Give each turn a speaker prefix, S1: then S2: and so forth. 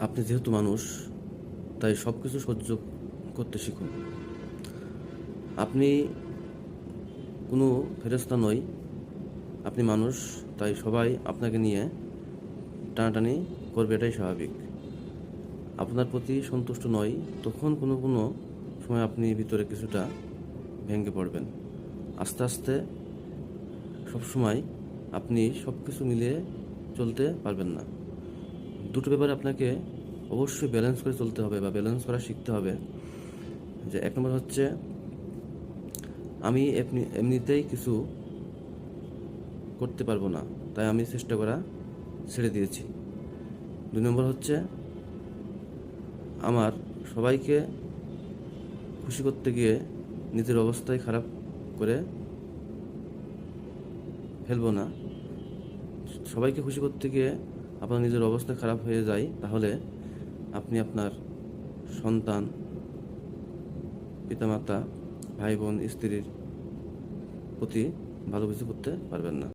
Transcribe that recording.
S1: আপনি যেহেতু মানুষ, তাই সব কিছু সহ্য করতে শিখুন। আপনি কোনো ফেরেশতা নই, আপনি মানুষ, তাই সবাই আপনাকে নিয়ে টানাটানি করবে, এটাই স্বাভাবিক। আপনার প্রতি সন্তুষ্ট নয়, তখন কোনো সময় আপনি ভিতরে কিছুটা ভেঙে পড়বেন। আস্তে আস্তে সবসময় আপনি সব কিছু মিলিয়ে চলতে পারবেন না। দুটো ব্যাপারে আপনাকে অবশ্যই ব্যালেন্স করে চলতে হবে বা ব্যালেন্স করা শিখতে হবে। যে এক নম্বর হচ্ছে, আমি এমনিতেই কিছু করতে পারবো না, তাই আমি চেষ্টা করা ছেড়ে দিয়েছি। 2 নম্বর হচ্ছে, আমার সবাইকে খুশি করতে গিয়ে নিজের অবস্থাই খারাপ করে ফেলবো না। সবাইকে খুশি করতে গিয়ে আপনার নিজের অবস্থা খারাপ হয়ে যায়, তাহলে আপনি আপনার সন্তান, পিতামাতা, ভাই বোন, স্ত্রীর প্রতি ভালো কিছু করতে পারবেন না।